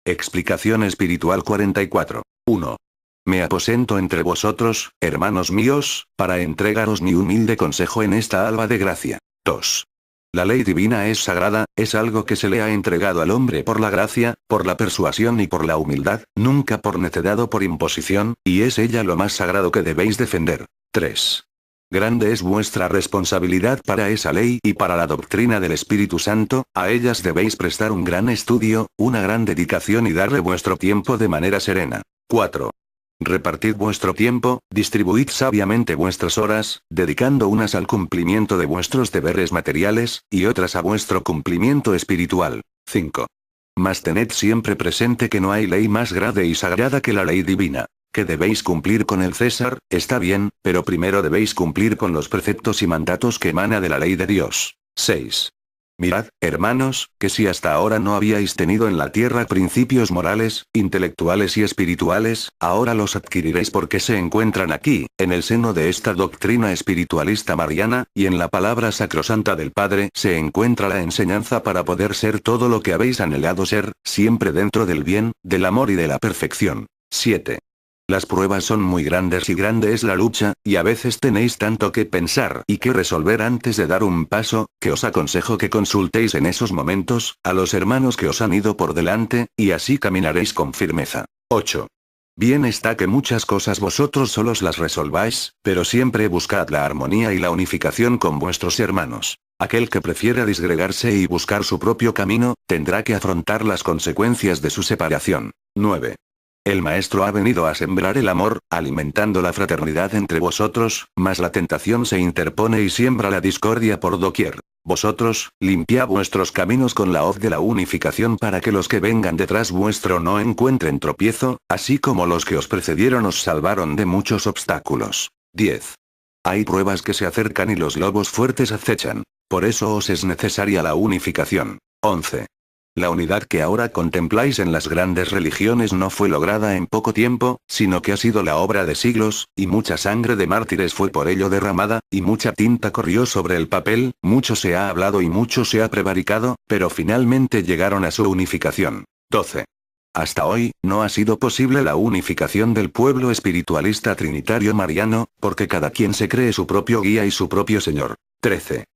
Explicación espiritual 44. 1. Me aposento entre vosotros, hermanos míos, para entregaros mi humilde consejo en esta alba de gracia. 2. La ley divina es sagrada, es algo que se le ha entregado al hombre por la gracia, por la persuasión y por la humildad, nunca por necedad o por imposición, y es ella lo más sagrado que debéis defender. 3. Grande es vuestra responsabilidad para esa ley y para la doctrina del Espíritu Santo, a ellas debéis prestar un gran estudio, una gran dedicación y darle vuestro tiempo de manera serena. 4. Repartid vuestro tiempo, distribuid sabiamente vuestras horas, dedicando unas al cumplimiento de vuestros deberes materiales, y otras a vuestro cumplimiento espiritual. 5. Mas tened siempre presente que no hay ley más grande y sagrada que la ley divina. Que debéis cumplir con el César, está bien, pero primero debéis cumplir con los preceptos y mandatos que emana de la ley de Dios. 6. Mirad, hermanos, que si hasta ahora no habíais tenido en la tierra principios morales, intelectuales y espirituales, ahora los adquiriréis porque se encuentran aquí, en el seno de esta doctrina espiritualista mariana, y en la palabra sacrosanta del Padre se encuentra la enseñanza para poder ser todo lo que habéis anhelado ser, siempre dentro del bien, del amor y de la perfección. 7. Las pruebas son muy grandes y grande es la lucha, y a veces tenéis tanto que pensar y que resolver antes de dar un paso, que os aconsejo que consultéis en esos momentos, a los hermanos que os han ido por delante, y así caminaréis con firmeza. 8. Bien está que muchas cosas vosotros solos las resolváis, pero siempre buscad la armonía y la unificación con vuestros hermanos. Aquel que prefiera disgregarse y buscar su propio camino, tendrá que afrontar las consecuencias de su separación. 9. El Maestro ha venido a sembrar el amor, alimentando la fraternidad entre vosotros, mas la tentación se interpone y siembra la discordia por doquier. Vosotros, limpiad vuestros caminos con la hoz de la unificación para que los que vengan detrás vuestro no encuentren tropiezo, así como los que os precedieron os salvaron de muchos obstáculos. 10. Hay pruebas que se acercan y los lobos fuertes acechan. Por eso os es necesaria la unificación. 11. La unidad que ahora contempláis en las grandes religiones no fue lograda en poco tiempo, sino que ha sido la obra de siglos, y mucha sangre de mártires fue por ello derramada, y mucha tinta corrió sobre el papel, mucho se ha hablado y mucho se ha prevaricado, pero finalmente llegaron a su unificación. 12. Hasta hoy, no ha sido posible la unificación del pueblo espiritualista trinitario mariano, porque cada quien se cree su propio guía y su propio señor. 13.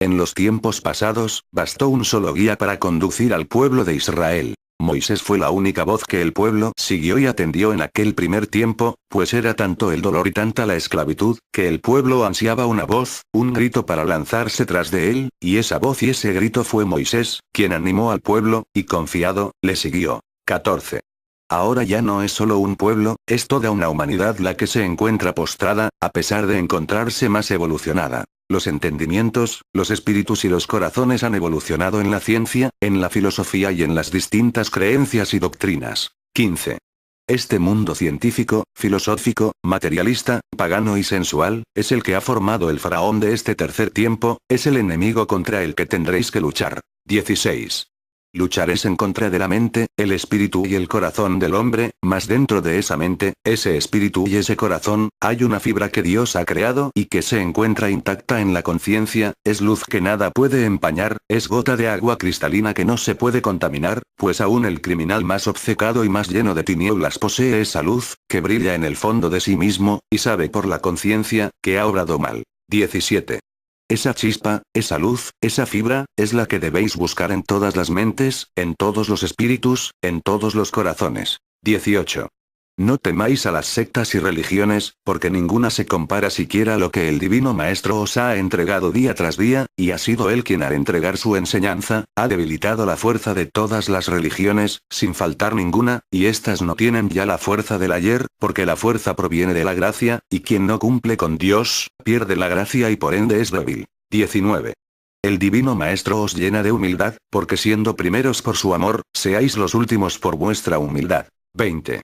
En los tiempos pasados, bastó un solo guía para conducir al pueblo de Israel. Moisés fue la única voz que el pueblo siguió y atendió en aquel primer tiempo, pues era tanto el dolor y tanta la esclavitud, que el pueblo ansiaba una voz, un grito para lanzarse tras de él, y esa voz y ese grito fue Moisés, quien animó al pueblo, y confiado, le siguió. 14. Ahora ya no es solo un pueblo, es toda una humanidad la que se encuentra postrada, a pesar de encontrarse más evolucionada. Los entendimientos, los espíritus y los corazones han evolucionado en la ciencia, en la filosofía y en las distintas creencias y doctrinas. 15. Este mundo científico, filosófico, materialista, pagano y sensual, es el que ha formado el faraón de este tercer tiempo, es el enemigo contra el que tendréis que luchar. 16. Lucharéis en contra de la mente, el espíritu y el corazón del hombre, mas dentro de esa mente, ese espíritu y ese corazón, hay una fibra que Dios ha creado y que se encuentra intacta en la conciencia, es luz que nada puede empañar, es gota de agua cristalina que no se puede contaminar, pues aún el criminal más obcecado y más lleno de tinieblas posee esa luz, que brilla en el fondo de sí mismo, y sabe por la conciencia, que ha obrado mal. 17. Esa chispa, esa luz, esa fibra, es la que debéis buscar en todas las mentes, en todos los espíritus, en todos los corazones. 18. No temáis a las sectas y religiones, porque ninguna se compara siquiera a lo que el Divino Maestro os ha entregado día tras día, y ha sido Él quien al entregar su enseñanza, ha debilitado la fuerza de todas las religiones, sin faltar ninguna, y éstas no tienen ya la fuerza del ayer, porque la fuerza proviene de la gracia, y quien no cumple con Dios, pierde la gracia y por ende es débil. 19. El Divino Maestro os llena de humildad, porque siendo primeros por su amor, seáis los últimos por vuestra humildad. 20.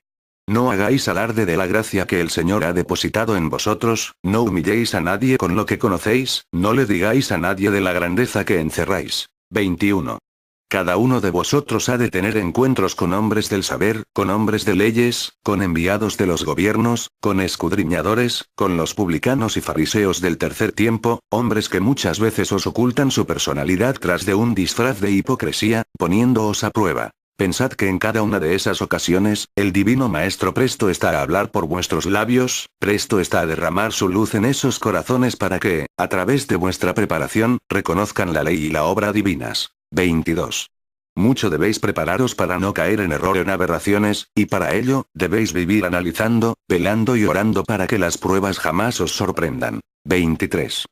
No hagáis alarde de la gracia que el Señor ha depositado en vosotros, no humilléis a nadie con lo que conocéis, no le digáis a nadie de la grandeza que encerráis. 21. Cada uno de vosotros ha de tener encuentros con hombres del saber, con hombres de leyes, con enviados de los gobiernos, con escudriñadores, con los publicanos y fariseos del tercer tiempo, hombres que muchas veces os ocultan su personalidad tras de un disfraz de hipocresía, poniéndoos a prueba. Pensad que en cada una de esas ocasiones, el Divino Maestro presto está a hablar por vuestros labios, presto está a derramar su luz en esos corazones para que, a través de vuestra preparación, reconozcan la ley y la obra divinas. 22. Mucho debéis prepararos para no caer en error o en aberraciones, y para ello, debéis vivir analizando, velando y orando para que las pruebas jamás os sorprendan. 23.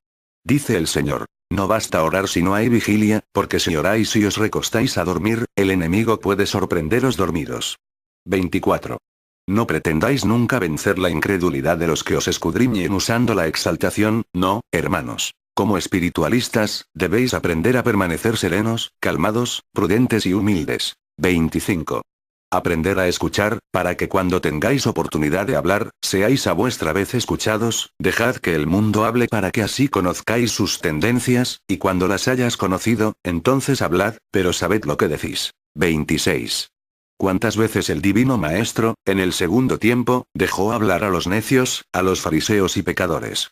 Dice el Señor. No basta orar si no hay vigilia, porque si oráis y os recostáis a dormir, el enemigo puede sorprenderos dormidos. 24. No pretendáis nunca vencer la incredulidad de los que os escudriñen usando la exaltación, no, hermanos. Como espiritualistas, debéis aprender a permanecer serenos, calmados, prudentes y humildes. 25. Aprender a escuchar, para que cuando tengáis oportunidad de hablar, seáis a vuestra vez escuchados, dejad que el mundo hable para que así conozcáis sus tendencias, y cuando las hayas conocido, entonces hablad, pero sabed lo que decís. 26. ¿Cuántas veces el Divino Maestro, en el segundo tiempo, dejó hablar a los necios, a los fariseos y pecadores?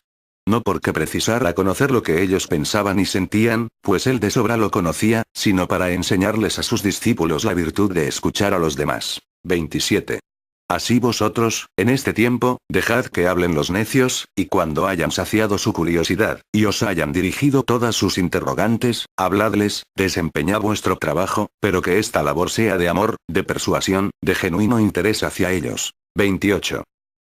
No porque precisara conocer lo que ellos pensaban y sentían, pues él de sobra lo conocía, sino para enseñarles a sus discípulos la virtud de escuchar a los demás. 27. Así vosotros, en este tiempo, dejad que hablen los necios, y cuando hayan saciado su curiosidad, y os hayan dirigido todas sus interrogantes, habladles, desempeñad vuestro trabajo, pero que esta labor sea de amor, de persuasión, de genuino interés hacia ellos. 28.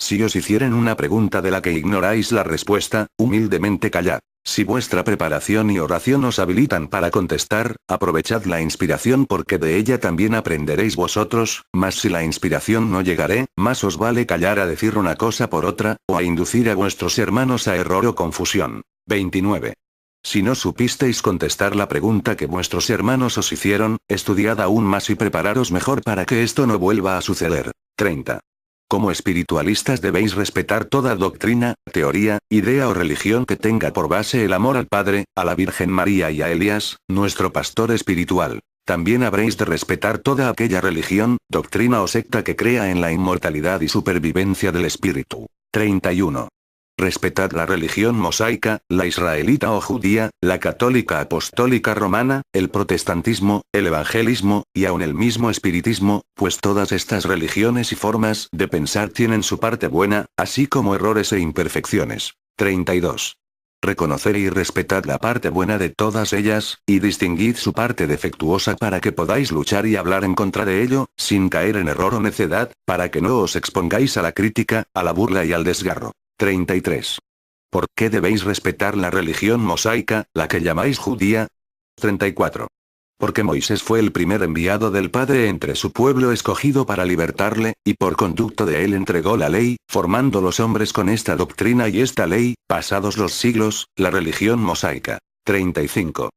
Si os hicieren una pregunta de la que ignoráis la respuesta, humildemente callad. Si vuestra preparación y oración os habilitan para contestar, aprovechad la inspiración porque de ella también aprenderéis vosotros, mas si la inspiración no llegare, más os vale callar a decir una cosa por otra, o a inducir a vuestros hermanos a error o confusión. 29. Si no supisteis contestar la pregunta que vuestros hermanos os hicieron, estudiad aún más y prepararos mejor para que esto no vuelva a suceder. 30. Como espiritualistas debéis respetar toda doctrina, teoría, idea o religión que tenga por base el amor al Padre, a la Virgen María y a Elías, nuestro pastor espiritual. También habréis de respetar toda aquella religión, doctrina o secta que crea en la inmortalidad y supervivencia del espíritu. 31. Respetad la religión mosaica, la israelita o judía, la católica apostólica romana, el protestantismo, el evangelismo, y aun el mismo espiritismo, pues todas estas religiones y formas de pensar tienen su parte buena, así como errores e imperfecciones. 32. Reconocer y respetad la parte buena de todas ellas, y distinguid su parte defectuosa para que podáis luchar y hablar en contra de ello, sin caer en error o necedad, para que no os expongáis a la crítica, a la burla y al desgarro. 33. ¿Por qué debéis respetar la religión mosaica, la que llamáis judía? 34. Porque Moisés fue el primer enviado del Padre entre su pueblo escogido para libertarle, y por conducto de él entregó la ley, formando los hombres con esta doctrina y esta ley, pasados los siglos, la religión mosaica. 35.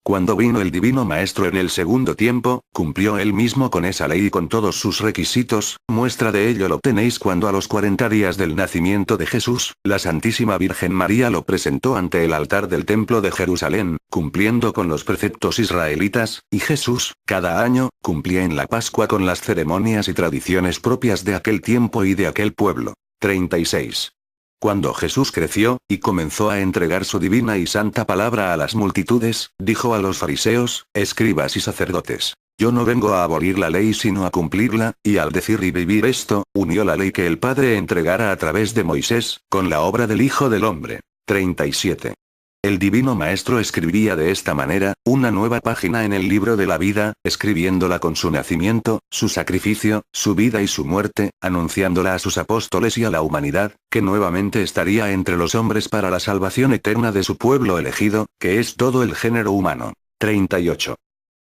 Cuando vino el Divino Maestro en el segundo tiempo, cumplió él mismo con esa ley y con todos sus requisitos, muestra de ello lo tenéis cuando a los 40 días del nacimiento de Jesús, la Santísima Virgen María lo presentó ante el altar del Templo de Jerusalén, cumpliendo con los preceptos israelitas, y Jesús, cada año, cumplía en la Pascua con las ceremonias y tradiciones propias de aquel tiempo y de aquel pueblo. 36. Cuando Jesús creció, y comenzó a entregar su divina y santa palabra a las multitudes, dijo a los fariseos, escribas y sacerdotes: yo no vengo a abolir la ley sino a cumplirla, y al decir y vivir esto, unió la ley que el Padre entregara a través de Moisés, con la obra del Hijo del Hombre. 37. El Divino Maestro escribía de esta manera, una nueva página en el libro de la vida, escribiéndola con su nacimiento, su sacrificio, su vida y su muerte, anunciándola a sus apóstoles y a la humanidad, que nuevamente estaría entre los hombres para la salvación eterna de su pueblo elegido, que es todo el género humano. 38.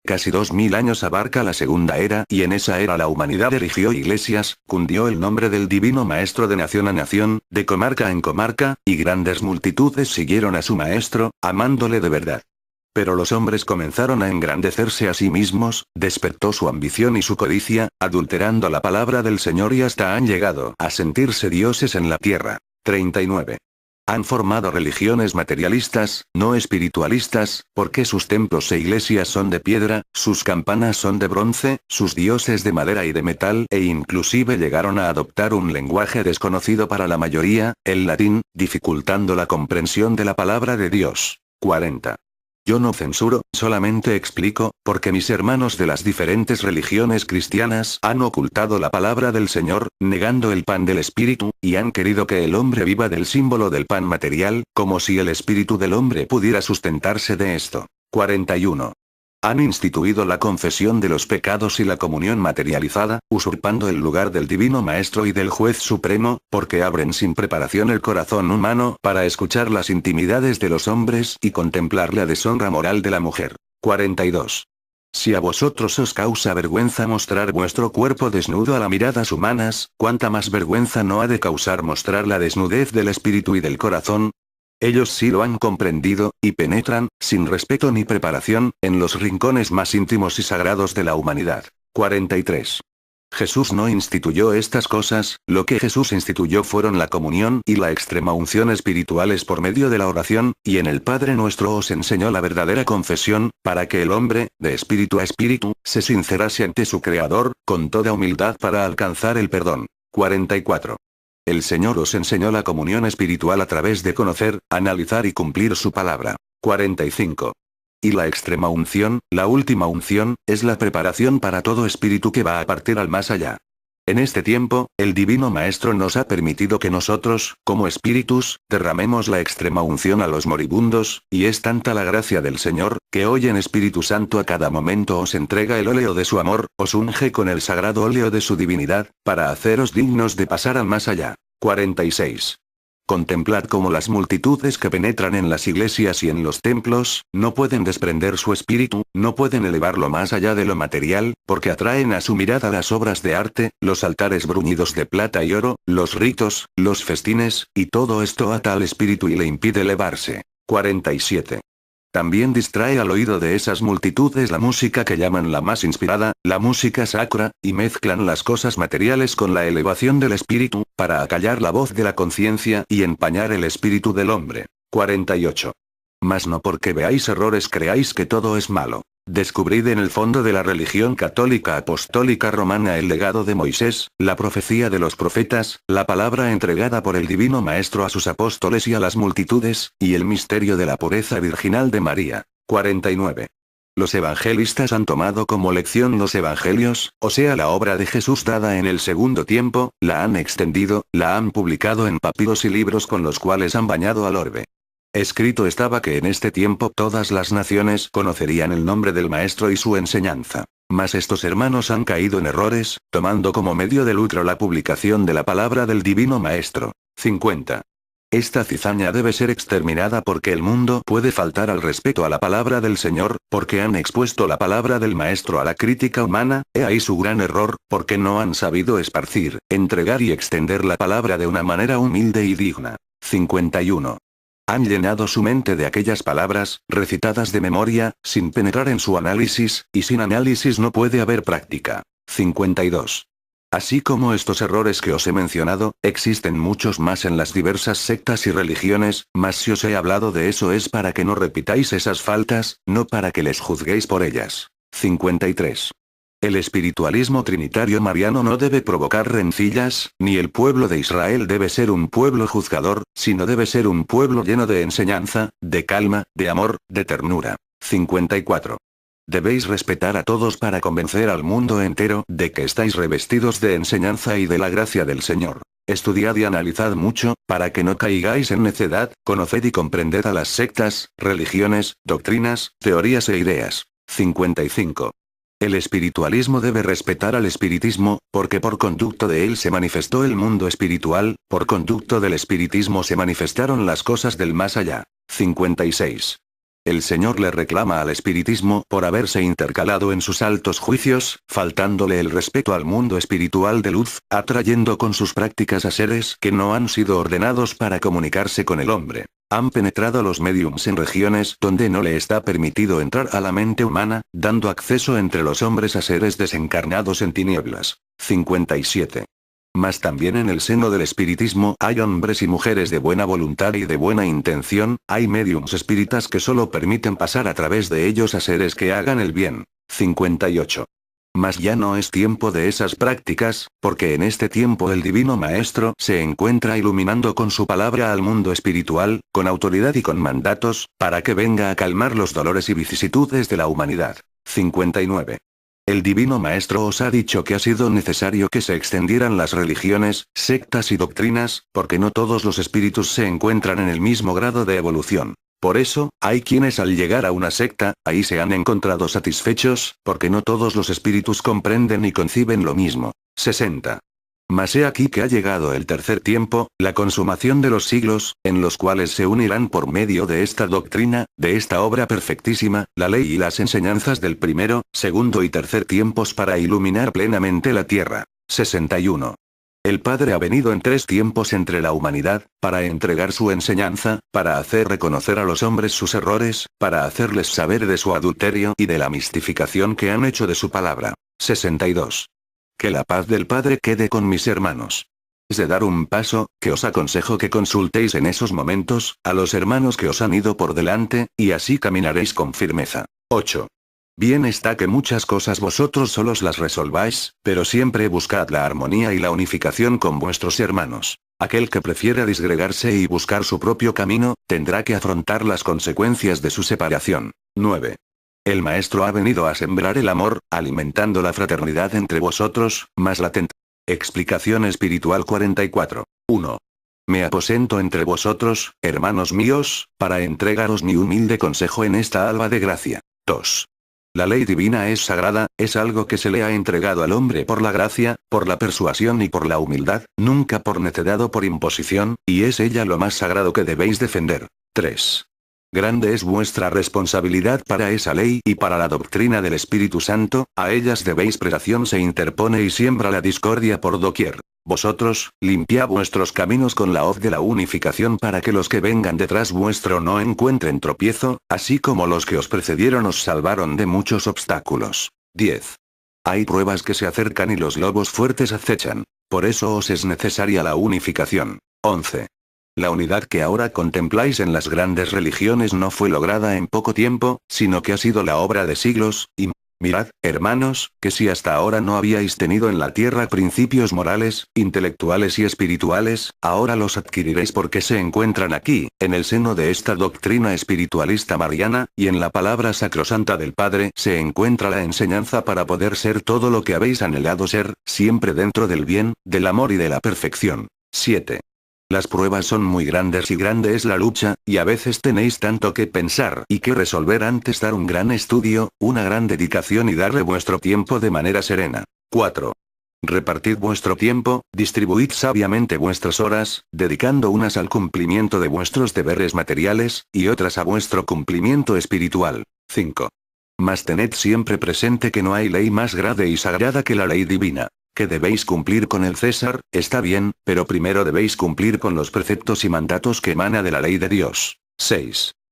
Casi 2000 años abarca la segunda era y en esa era la humanidad erigió iglesias, cundió el nombre del Divino Maestro de nación a nación, de comarca en comarca, y grandes multitudes siguieron a su Maestro, amándole de verdad. Pero los hombres comenzaron a engrandecerse a sí mismos, despertó su ambición y su codicia, adulterando la palabra del Señor y hasta han llegado a sentirse dioses en la tierra. 39. Han formado religiones materialistas, no espiritualistas, porque sus templos e iglesias son de piedra, sus campanas son de bronce, sus dioses de madera y de metal, e inclusive llegaron a adoptar un lenguaje desconocido para la mayoría, el latín, dificultando la comprensión de la palabra de Dios. 40. Yo no censuro, solamente explico, porque mis hermanos de las diferentes religiones cristianas han ocultado la palabra del Señor, negando el pan del Espíritu, y han querido que el hombre viva del símbolo del pan material, como si el espíritu del hombre pudiera sustentarse de esto. 41. Han instituido la confesión de los pecados y la comunión materializada, usurpando el lugar del Divino Maestro y del Juez Supremo, porque abren sin preparación el corazón humano para escuchar las intimidades de los hombres y contemplar la deshonra moral de la mujer. 42. Si a vosotros os causa vergüenza mostrar vuestro cuerpo desnudo a las miradas humanas, ¿cuánta más vergüenza no ha de causar mostrar la desnudez del espíritu y del corazón? Ellos sí lo han comprendido, y penetran, sin respeto ni preparación, en los rincones más íntimos y sagrados de la humanidad. 43. Jesús no instituyó estas cosas, lo que Jesús instituyó fueron la comunión y la extrema unción espirituales por medio de la oración, y en el Padre Nuestro os enseñó la verdadera confesión, para que el hombre, de espíritu a espíritu, se sincerase ante su Creador, con toda humildad para alcanzar el perdón. 44. El Señor os enseñó la comunión espiritual a través de conocer, analizar y cumplir su palabra. 45. Y la extrema unción, la última unción, es la preparación para todo espíritu que va a partir al más allá. En este tiempo, el Divino Maestro nos ha permitido que nosotros, como espíritus, derramemos la extrema unción a los moribundos, y es tanta la gracia del Señor, que hoy en Espíritu Santo a cada momento os entrega el óleo de su amor, os unge con el sagrado óleo de su divinidad, para haceros dignos de pasar al más allá. 46. Contemplad cómo las multitudes que penetran en las iglesias y en los templos, no pueden desprender su espíritu, no pueden elevarlo más allá de lo material, porque atraen a su mirada las obras de arte, los altares bruñidos de plata y oro, los ritos, los festines, y todo esto ata al espíritu y le impide elevarse. 47. También distrae al oído de esas multitudes la música que llaman la más inspirada, la música sacra, y mezclan las cosas materiales con la elevación del espíritu, para acallar la voz de la conciencia y empañar el espíritu del hombre. 48. Mas no porque veáis errores creáis que todo es malo. Descubrid en el fondo de la religión católica apostólica romana el legado de Moisés, la profecía de los profetas, la palabra entregada por el Divino Maestro a sus apóstoles y a las multitudes, y el misterio de la pureza virginal de María. 49. Los evangelistas han tomado como lección los evangelios, o sea la obra de Jesús dada en el segundo tiempo, la han extendido, la han publicado en papiros y libros con los cuales han bañado al orbe. Escrito estaba que en este tiempo todas las naciones conocerían el nombre del Maestro y su enseñanza. Mas estos hermanos han caído en errores, tomando como medio de lucro la publicación de la palabra del Divino Maestro. 50. Esta cizaña debe ser exterminada porque el mundo puede faltar al respeto a la palabra del Señor, porque han expuesto la palabra del Maestro a la crítica humana, he ahí su gran error, porque no han sabido esparcir, entregar y extender la palabra de una manera humilde y digna. 51. Han llenado su mente de aquellas palabras, recitadas de memoria, sin penetrar en su análisis, y sin análisis no puede haber práctica. 52. Así como estos errores que os he mencionado, existen muchos más en las diversas sectas y religiones, mas si os he hablado de eso es para que no repitáis esas faltas, no para que les juzguéis por ellas. 53. El espiritualismo trinitario mariano no debe provocar rencillas, ni el pueblo de Israel debe ser un pueblo juzgador, sino debe ser un pueblo lleno de enseñanza, de calma, de amor, de ternura. 54. Debéis respetar a todos para convencer al mundo entero de que estáis revestidos de enseñanza y de la gracia del Señor. Estudiad y analizad mucho, para que no caigáis en necedad, conoced y comprended a las sectas, religiones, doctrinas, teorías e ideas. 55. El espiritualismo debe respetar al espiritismo, porque por conducto de él se manifestó el mundo espiritual, por conducto del espiritismo se manifestaron las cosas del más allá. 56. El Señor le reclama al espiritismo por haberse intercalado en sus altos juicios, faltándole el respeto al mundo espiritual de luz, atrayendo con sus prácticas a seres que no han sido ordenados para comunicarse con el hombre. Han penetrado los médiums en regiones donde no le está permitido entrar a la mente humana, dando acceso entre los hombres a seres desencarnados en tinieblas. 57. Mas también en el seno del espiritismo hay hombres y mujeres de buena voluntad y de buena intención, hay médiums espíritas que solo permiten pasar a través de ellos a seres que hagan el bien. 58. Mas ya no es tiempo de esas prácticas, porque en este tiempo el Divino Maestro se encuentra iluminando con su palabra al mundo espiritual, con autoridad y con mandatos, para que venga a calmar los dolores y vicisitudes de la humanidad. 59. El Divino Maestro os ha dicho que ha sido necesario que se extendieran las religiones, sectas y doctrinas, porque no todos los espíritus se encuentran en el mismo grado de evolución. Por eso, hay quienes al llegar a una secta, ahí se han encontrado satisfechos, porque no todos los espíritus comprenden y conciben lo mismo. 60. Mas he aquí que ha llegado el tercer tiempo, la consumación de los siglos, en los cuales se unirán por medio de esta doctrina, de esta obra perfectísima, la ley y las enseñanzas del primero, segundo y tercer tiempos para iluminar plenamente la tierra. 61. El Padre ha venido en 3 tiempos entre la humanidad, para entregar su enseñanza, para hacer reconocer a los hombres sus errores, para hacerles saber de su adulterio y de la mistificación que han hecho de su palabra. 62. Que la paz del Padre quede con mis hermanos. Es de dar un paso, que os aconsejo que consultéis en esos momentos, a los hermanos que os han ido por delante, y así caminaréis con firmeza. 8. Bien está que muchas cosas vosotros solos las resolváis, pero siempre buscad la armonía y la unificación con vuestros hermanos. Aquel que prefiera disgregarse y buscar su propio camino, tendrá que afrontar las consecuencias de su separación. 9. El Maestro ha venido a sembrar el amor, alimentando la fraternidad entre vosotros, más latente. Explicación espiritual 44. 1. Me aposento entre vosotros, hermanos míos, para entregaros mi humilde consejo en esta alba de gracia. 2. La ley divina es sagrada, es algo que se le ha entregado al hombre por la gracia, por la persuasión y por la humildad, nunca por necedad o por imposición, y es ella lo más sagrado que debéis defender. 3. Grande es vuestra responsabilidad para esa ley y para la doctrina del Espíritu Santo, a ellas debéis prelación se interpone y siembra la discordia por doquier. Vosotros, limpiad vuestros caminos con la hoz de la unificación para que los que vengan detrás vuestro no encuentren tropiezo, así como los que os precedieron os salvaron de muchos obstáculos. 10. Hay pruebas que se acercan y los lobos fuertes acechan. Por eso os es necesaria la unificación. 11. La unidad que ahora contempláis en las grandes religiones no fue lograda en poco tiempo, sino que ha sido la obra de siglos, y mirad, hermanos, que si hasta ahora no habíais tenido en la tierra principios morales, intelectuales y espirituales, ahora los adquiriréis porque se encuentran aquí, en el seno de esta doctrina espiritualista mariana, y en la palabra sacrosanta del Padre se encuentra la enseñanza para poder ser todo lo que habéis anhelado ser, siempre dentro del bien, del amor y de la perfección. 7. Las pruebas son muy grandes y grande es la lucha, y a veces tenéis tanto que pensar y que resolver antes dar un gran estudio, una gran dedicación y darle vuestro tiempo de manera serena. 4. Repartid vuestro tiempo, distribuid sabiamente vuestras horas, dedicando unas al cumplimiento de vuestros deberes materiales, y otras a vuestro cumplimiento espiritual. 5. Mas tened siempre presente que no hay ley más grande y sagrada que la ley divina. Que debéis cumplir con el César, está bien, pero primero debéis cumplir con los preceptos y mandatos que emana de la ley de Dios. 6.